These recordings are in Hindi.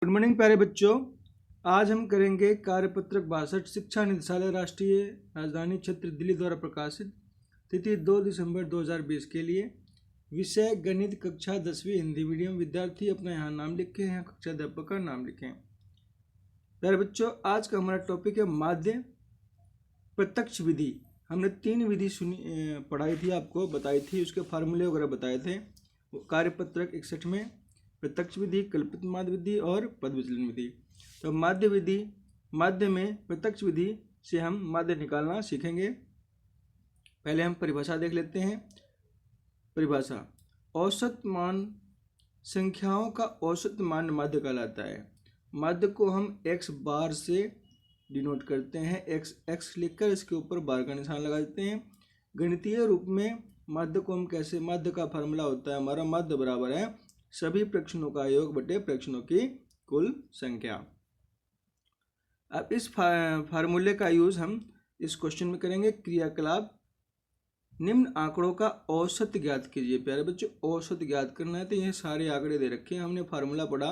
गुड मॉर्निंग प्यारे बच्चों। आज हम करेंगे कार्यपत्रक 62 शिक्षा निदेशालय राष्ट्रीय राजधानी क्षेत्र दिल्ली द्वारा प्रकाशित तिथि 2 दिसंबर 2020 के लिए। विषय गणित, कक्षा 10वीं हिंदी मीडियम। विद्यार्थी अपना यहाँ नाम लिखे हैं, कक्षा अध्यापक का नाम लिखें। प्यारे बच्चों, आज का हमारा टॉपिक है माध्य प्रत्यक्ष विधि। हमने 3 विधि पढ़ाई थी, आपको बताई थी, उसके फार्मूले वगैरह बताए थे कार्यपत्रक 61 में। प्रत्यक्ष विधि, कल्पित माध्य विधि और पद विचलन विधि। तो माध्य विधि, माध्य में प्रत्यक्ष विधि से हम माध्य निकालना सीखेंगे। पहले हम परिभाषा देख लेते हैं। परिभाषा: औसत मान संख्याओं का औसत मान माध्य कहलाता है। माध्य को हम x बार से डिनोट करते हैं। x लिखकर इसके ऊपर बार का निशान लगा देते हैं। गणितीय रूप में माध्य को हम कैसे, माध्य का फार्मूला होता है हमारा, माध्य बराबर है सभी प्रेक्षणों का योग बटे प्रेक्षणों की कुल संख्या। अब इस फार्मूले का यूज हम इस क्वेश्चन में करेंगे। क्रियाकलाप: निम्न आंकड़ों का औसत ज्ञात कीजिए। प्यारे बच्चों, औसत ज्ञात करना है तो ये सारे आंकड़े दे रखे हैं। हमने फार्मूला पढ़ा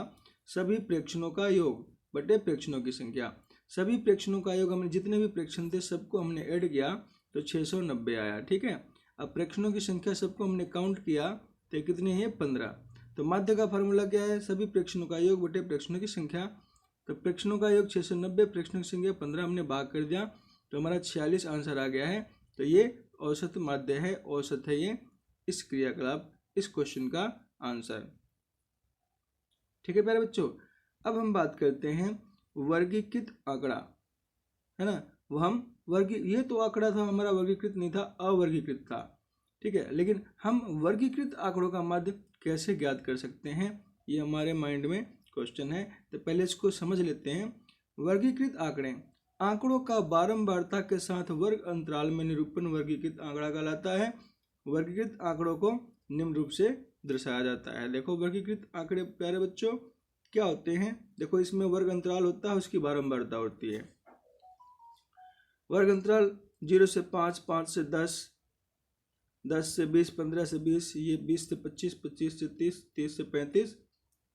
सभी प्रेक्षणों का योग बटे प्रेक्षणों की संख्या। सभी प्रेक्षणों का योग, हमने जितने भी प्रेक्षण थे सबको हमने ऐड किया तो 690 आया। ठीक है। अब प्रेक्षणों की संख्या सबको हमने काउंट किया तो कितनी है, 15। तो माध्य का फार्मूला क्या है, सभी प्रेक्षणों का योग बटे प्रेक्षणों की संख्या। तो प्रेक्षणों का योग 690, प्रेक्षणों की संख्या 15, हमने भाग कर दिया तो हमारा 46 आंसर आ गया है। तो ये औसत माध्य है, औसत है ये इस क्रियाकलाप, इस क्वेश्चन का आंसर। ठीक है प्यारे बच्चों, अब हम बात करते हैं वर्गीकृत आंकड़ा, है ना। वो हम ये तो आंकड़ा था हमारा, वर्गीकृत नहीं था, अवर्गीकृत था। ठीक है, लेकिन हम वर्गीकृत आंकड़ों का माध्य कैसे ज्ञात कर सकते हैं, ये हमारे माइंड में क्वेश्चन है। तो पहले इसको समझ लेते हैं। वर्गीकृत आंकड़े: आंकड़ों का बारंबारता के साथ वर्ग अंतराल में निरूपण वर्गीकृत आंकड़ा कहलाता है। वर्गीकृत आंकड़ों को निम्न रूप से दर्शाया जाता है। देखो वर्गीकृत आंकड़े प्यारे बच्चों क्या होते हैं, देखो इसमें वर्ग अंतराल होता है, उसकी बारंबारता होती है। वर्ग अंतराल 0 से 5, 5 से 10, 10 से 20, 15 से 20, ये 20 से 25, 25 से 30, 30 से 35,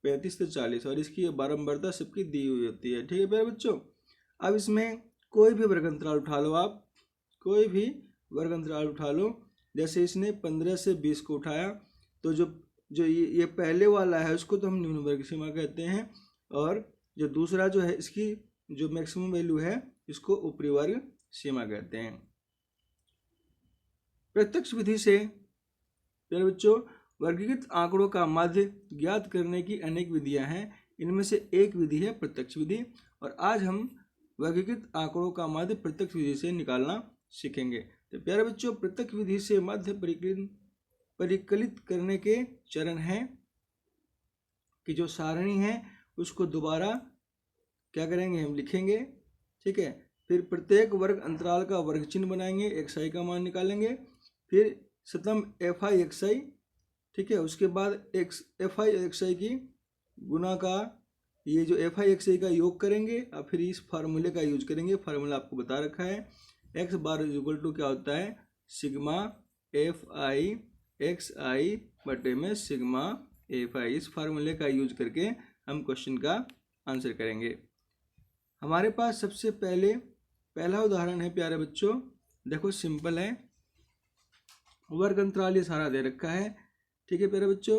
35 से 40, और इसकी ये बारंबारता सबकी दी हुई होती है। ठीक है प्यारे बच्चों, अब इसमें कोई भी वर्ग अंतराल उठा लो आप, कोई भी वर्ग अंतराल उठा लो। जैसे इसने 15 से 20 को उठाया तो जो ये पहले वाला है उसको तो हम निम्न वर्ग सीमा कहते हैं, और जो दूसरा जो है इसकी जो मैक्सिमम वैल्यू है इसको ऊपरी वर्ग सीमा कहते हैं। प्रत्यक्ष विधि से प्यारे बच्चों वर्गीकृत आंकड़ों का माध्य ज्ञात करने की अनेक विधियां हैं, इनमें से एक विधि है प्रत्यक्ष विधि, और आज हम वर्गीकृत आंकड़ों का माध्य प्रत्यक्ष विधि से निकालना सीखेंगे। तो प्यारे बच्चों, प्रत्यक्ष विधि से माध्य परिकलित करने के चरण हैं कि जो सारणी है उसको दोबारा क्या करेंगे, हम लिखेंगे। ठीक है, फिर प्रत्येक वर्ग अंतराल का वर्ग चिन्ह बनाएंगे, xi का मान निकालेंगे, फिर शतम fi(xi), ठीक है, उसके बाद fi(xi) की गुना का ये जो fi(xi) का योग करेंगे, और फिर इस फार्मूले का यूज करेंगे। फार्मूला आपको बता रखा है, x बार इक्वल टू क्या होता है, सिग्मा fi(xi) बटे में सिग्मा fi। इस फार्मूले का यूज करके हम क्वेश्चन का आंसर करेंगे। हमारे पास सबसे पहला उदाहरण है प्यारे बच्चों, देखो सिंपल है, वर्ग अंतराल ये सारा दे रखा है। ठीक है प्यारे बच्चों,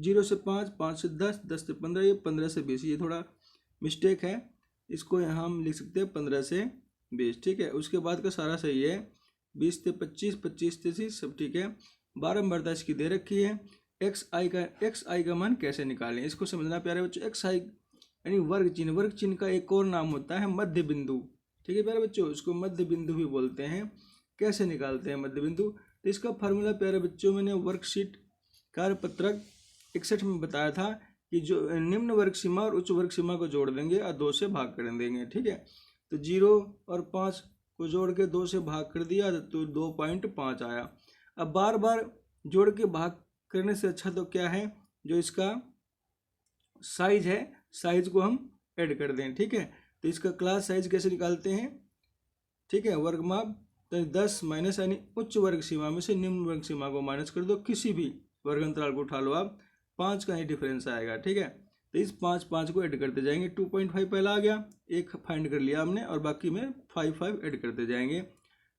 0 से 5, 5 से 10, 10 से 15, ये 15 से 20, ये थोड़ा मिस्टेक है, इसको यहाँ हम लिख सकते हैं 15 से 20। ठीक है, उसके बाद का सारा सही है, 20 से 25, 25 से 30, सब ठीक है। बारंबारता इसकी दे रखी है। xi का मान कैसे निकालें, इसको समझना प्यारे बच्चों। xi यानी वर्ग चिन्ह का एक और नाम होता है मध्य बिंदु। ठीक है प्यारे बच्चों, उसको मध्य बिंदु भी बोलते हैं। कैसे निकालते हैं मध्य बिंदु, तो इसका फार्मूला प्यारे बच्चों मैंने वर्कशीट कार्यपत्रक 61 में बताया था कि जो निम्न वर्ग सीमा और उच्च वर्ग सीमा को जोड़ देंगे और 2 से भाग कर देंगे। ठीक है, तो 0 और 5 को जोड़ के 2 से भाग कर दिया तो 2.5 आया। अब बार बार जोड़ के भाग करने से अच्छा तो क्या है, जो इसका साइज है, साइज को हम ऐड कर दें। ठीक है, तो इसका क्लास साइज कैसे निकालते हैं, ठीक है, वर्ग माप, तो 10 माइनस यानी उच्च वर्ग सीमा में से निम्न वर्ग सीमा को माइनस कर दो, किसी भी वर्ग अंतराल को उठा लो आप, 5 का ही डिफरेंस आएगा। ठीक है, तो इस 5 को ऐड करते जाएंगे। 2.5 पहला आ गया, एक फाइंड कर लिया हमने, और बाकी में 5 ऐड करते जाएंगे।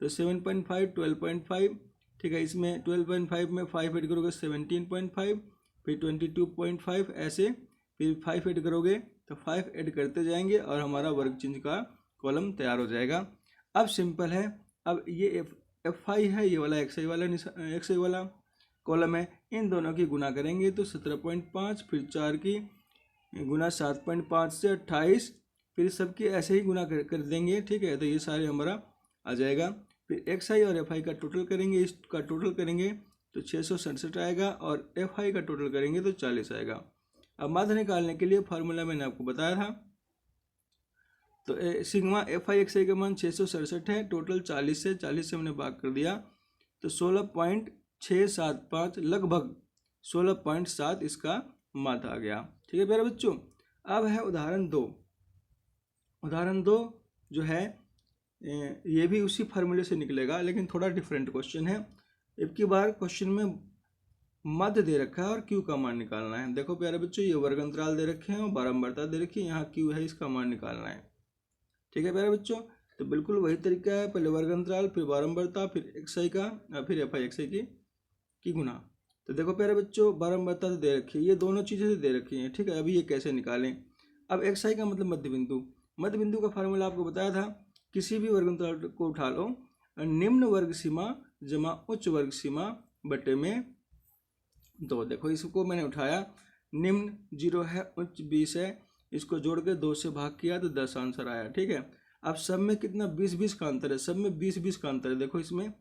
तो 7.5, 12.5, ठीक है। इसमें 12.5 में 5 ऐड करोगे 17.5, फिर 22.5, ऐसे फिर 5 ऐड करोगे तो 5 ऐड करते जाएंगे और हमारा वर्ग चिन्ह का कॉलम तैयार हो जाएगा। अब सिंपल है, अब ये F5 है, ये वाला XI वाला कॉलम है, इन दोनों की गुना करेंगे तो 17.5, फिर 4 की गुना 7.5 से 28, फिर सबकी ऐसे ही गुना कर देंगे, ठीक है। तो ये सारे हमारा आ जाएगा। फिर XI और FI का टोटल करेंगे, इसका टोटल करेंगे तो 667 आएगा, और FI का टोटल करेंगे तो 40 आएगा। अब माध्य निकालने के लिए फार्मूला मैंने आपको बताया था, तो सिग्मा FI XI का मान 667 है, टोटल 40 है, 40 से हमने भाग कर दिया तो 16.675, लगभग 16.7 इसका माध्य आ गया, ठीक है प्यारे बच्चों। अब है उदाहरण 2। उदाहरण 2 जो है ये भी उसी फार्मूले से निकलेगा, लेकिन थोड़ा डिफरेंट क्वेश्चन है। अब की बार क्वेश्चन में मध्य दे रखा है और क्यू का मान निकालना है। देखो प्यारे बच्चों, ये वर्ग अंतराल दे रखे हैं और बारंबारता दे रखी है, यहाँ क्यू है, इसका मान निकालना है, ठीक है प्यारे बच्चों। तो बिल्कुल वही तरीका है, पहले वर्ग अंतराल, फिर बारंबारता, फिर XI का, फिर FI XI की गुना। तो देखो प्यारे बच्चों, बारंबारता तो दे रखी है, ये दोनों चीज़ें तो दे रखी हैं, ठीक है। अभी ये कैसे निकालें? अब XI का मतलब मध्य बिंदु। मध्य बिंदु का फार्मूला आपको बताया था, किसी भी वर्ग अंतराल को उठा लो, निम्न वर्ग सीमा जमा उच्च वर्ग सीमा बटे में 2। देखो इसको मैंने उठाया, निम्न 0 है, उच्च 20 है, इसको जोड़ के 2 से भाग किया तो 10 आंसर आया, ठीक है। अब सब में कितना 20-20 का अंतर है, सब में 20-20 का अंतर है। देखो इसमें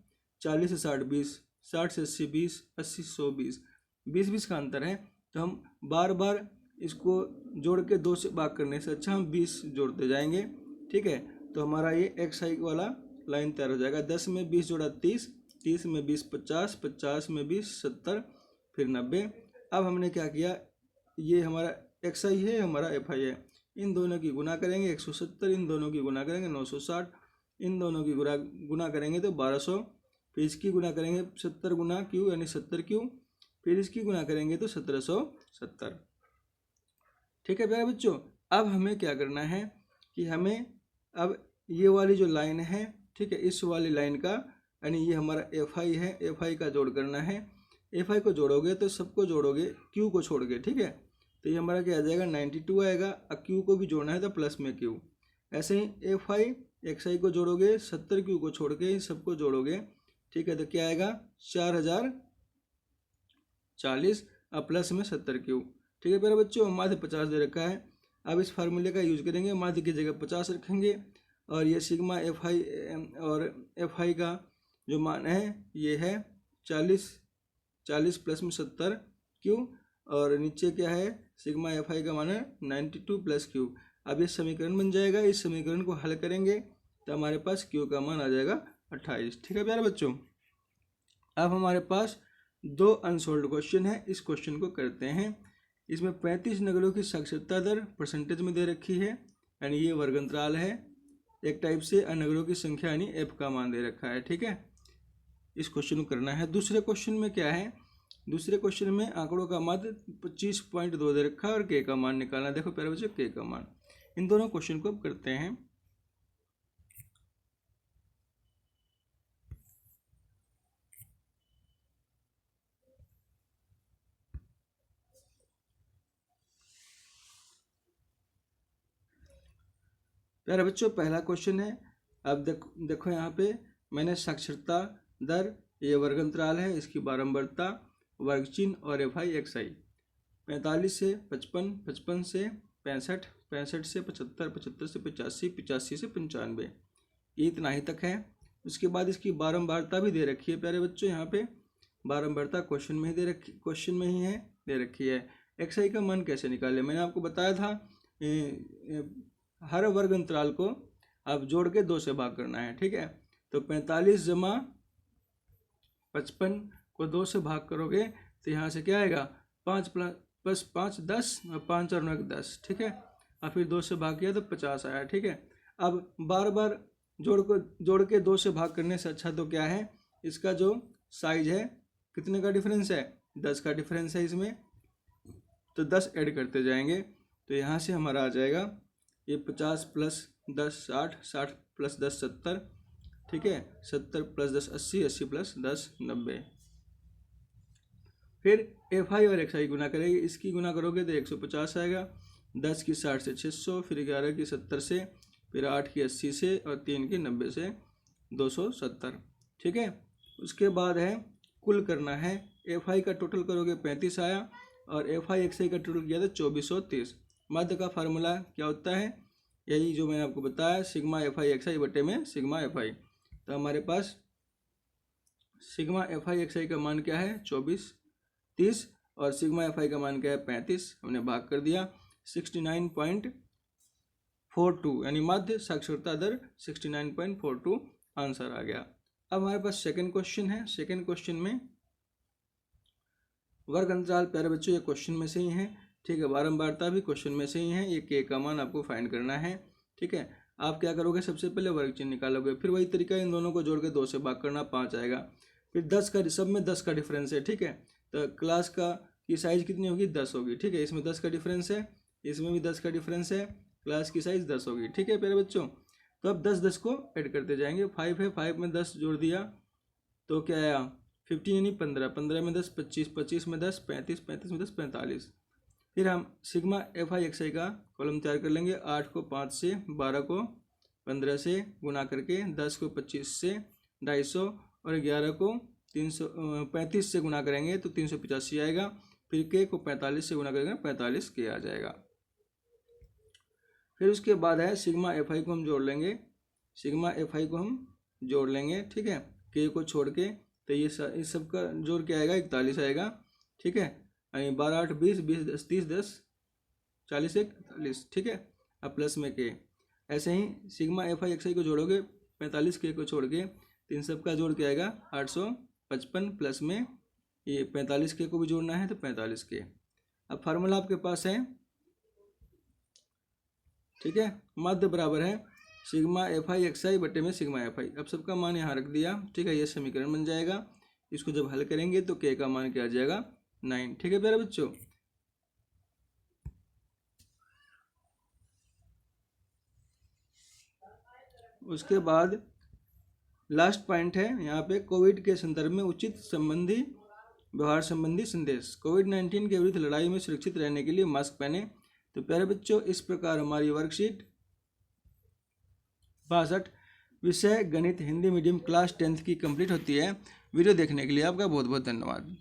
40 से 60 20, 60 से 80 20, 80 100 20, 20-20 का अंतर है। तो हम बार बार इसको जोड़ के 2 से भाग करने से अच्छा हम 20 जोड़ते जाएंगे, ठीक है। तो हमारा ये XI वाला लाइन तैयार हो जाएगा। 10 में 20 जोड़ा 30, 30 में 20 50, 50 में 20 70, फिर 90। अब हमने क्या किया, ये हमारा XI है, हमारा FI है, इन दोनों की गुना करेंगे 170, इन दोनों की गुना करेंगे 960, इन दोनों की गुना करेंगे तो 1200, फिर इसकी गुना करेंगे 70 गुना क्यू यानी 70 क्यू, फिर इसकी गुना करेंगे तो 1770, ठीक है प्यारे बच्चों। अब हमें क्या करना है कि हमें अब ये वाली जो लाइन है, ठीक है, इस वाली लाइन का यानी ये हमारा FI है, FI का जोड़ करना है। FI को जोड़ोगे तो सबको जोड़ोगे क्यू को छोड़ के, ठीक है। तो ये हमारा क्या आ जाएगा 92 आएगा। अब क्यू को भी जोड़ना है तो प्लस में क्यू। ऐसे ही FI XI को जोड़ोगे 70 क्यू को छोड़ के, इन सबको जोड़ोगे, ठीक है। तो क्या आएगा 4040, अब प्लस में 70 क्यू, ठीक है प्यारे बच्चों। माध्य 50 दे रखा है। अब इस फार्मूले का यूज करेंगे, माध्य की जगह 50 रखेंगे, और ये सिग्मा FI और FI का जो मान है ये है 40 प्लस में 70 क्यू, और नीचे क्या है सिग्मा FI का मान है 92 प्लस क्यू। अब ये समीकरण बन जाएगा, इस समीकरण को हल करेंगे तो हमारे पास क्यू का मान आ जाएगा 28, ठीक है प्यारे बच्चों। अब हमारे पास 2 अनसोल्व्ड क्वेश्चन है, इस क्वेश्चन को करते हैं। इसमें 35 नगरों की साक्षरता दर परसेंटेज में दे रखी है, यानी ये वर्ग अंतराल है। एक टाइप से नगरों की संख्या यानी F का मान दे रखा है, ठीक है। इस क्वेश्चन को करना है। दूसरे क्वेश्चन में क्या है, दूसरे क्वेश्चन में आंकड़ों का मध्य 25.2 दे रखा है और K का मान निकालना है। देखो प्यारे बच्चों K का मान, इन दोनों क्वेश्चन को अब करते हैं। प्यारे बच्चों पहला क्वेश्चन है, अब देखो यहाँ पे मैंने साक्षरता दर, ये वर्ग अंतराल है, इसकी बारंबारता, वर्ग चिन्ह और FI XI। 45 से 55, 55 से 65, 65 से 75, 75 से 85, 85 से 95, ये इतना ही तक है। उसके बाद इसकी बारंबारता भी दे रखी है प्यारे बच्चों, यहाँ पे बारंबारता क्वेश्चन में ही दे रखी, क्वेश्चन में ही है दे रखी है। XI का मान कैसे निकाले, मैंने आपको बताया था हर वर्ग अंतराल को आप जोड़ के 2 से भाग करना है, ठीक है। तो 45 जमा 55 को 2 से भाग करोगे तो यहाँ से क्या आएगा 5 प्लस 5 10, 5 और 9 10, ठीक है। और फिर 2 से भाग किया तो 50 आया, ठीक है। अब बार बार जोड़ के 2 से भाग करने से अच्छा तो क्या है, इसका जो साइज है कितने का डिफरेंस है 10 का डिफरेंस है इसमें, तो 10 ऐड करते जाएंगे। तो यहाँ से हमारा आ जाएगा ये 50 + 10 60, 60 + 10 70, ठीक है, 70 + 10 80, 80 + 10 90। फिर FI और XI गुना करेंगे, इसकी गुना करोगे तो 150 आएगा, 10 की 60 से 600, फिर 11 की 70 से, फिर 8 की 80 से और 3 की 90 से 270, ठीक है। उसके बाद है कुल करना है, FI का टोटल करोगे 35 आया और FI XI का टोटल किया था 2430। मध्य का फार्मूला क्या होता है, यही जो मैंने आपको बताया, सिग्मा FI XI बटे में सिग्मा FI। तो हमारे पास सिग्मा FI XI का मान क्या है 2430 और सिग्मा FI का मान क्या है 35, हमने भाग कर दिया 69.42, यानी मध्य साक्षरता दर 69.42 आंसर आ गया। अब हमारे पास सेकंड क्वेश्चन है। सेकंड क्वेश्चन में वर्ग अंतराल, प्यारे बच्चों ये क्वेश्चन में से ही है, ठीक है, बारंबारता भी क्वेश्चन में से ही है। ये के का मान आपको फाइंड करना है, ठीक है। आप क्या करोगे, सबसे पहले वर्ग चिन्ह निकालोगे, फिर वही तरीका, इन दोनों को जोड़ के 2 से भाग करना, 5 आएगा। फिर 10 का, सब में 10 का डिफरेंस है, ठीक है, तो क्लास की साइज कितनी होगी 10 होगी, ठीक है, इसमें 10 का डिफरेंस है, इसमें भी 10 का डिफरेंस है, क्लास की साइज 10 होगी, ठीक है प्यारे बच्चों। तो अब 10 को ऐड करते जाएंगे, 5 है, 5 में 10 जोड़ दिया तो क्या आया 15, यानी 15, 15 में 10 25, 25 में 10 35, 35 में 10 45। फिर हम सिग्मा FI XI का कॉलम तैयार कर लेंगे, 8 को 5 से, 12 को 15 से गुना करके, 10 को 25 से 250 और 11 को 335 से गुना करेंगे तो 385 आएगा। फिर के को 45 से गुना करेंगे 45 के आ जाएगा। फिर उसके बाद है सिग्मा FI को हम जोड़ लेंगे, सिग्मा FI को हम जोड़ लेंगे, ठीक है, के को छोड़ के, तो ये इस सब का जोड़ क्या आएगा 41 आएगा, ठीक है, यानी 12 8 20, 20 10 30, 10 40 41, ठीक है, अब प्लस में के। ऐसे ही सिग्मा FI XI को जोड़ोगे 45 के को छोड़ के, तो इन सब का जोड़ क्या आएगा 855, प्लस में ये 45 के को भी जोड़ना है तो 45 के। अब फार्मूला आपके पास है, ठीक है, मध्य बराबर है सिग्मा FI XI बटे में सिग्मा FI। अब सबका मान यहाँ रख दिया, ठीक है, ये समीकरण बन जाएगा। इसको जब हल करेंगे तो के का मान क्या आ जाएगा 9, ठीक है प्यारे बच्चों। उसके बाद लास्ट पॉइंट है यहाँ पे, कोविड के संदर्भ में उचित संबंधी व्यवहार संबंधी संदेश। कोविड-19 के विरुद्ध लड़ाई में सुरक्षित रहने के लिए मास्क पहने। तो प्यारे बच्चों, इस प्रकार हमारी वर्कशीट 62 विषय गणित हिंदी मीडियम क्लास 10th की कंप्लीट होती है। वीडियो देखने के लिए आपका बहुत बहुत धन्यवाद।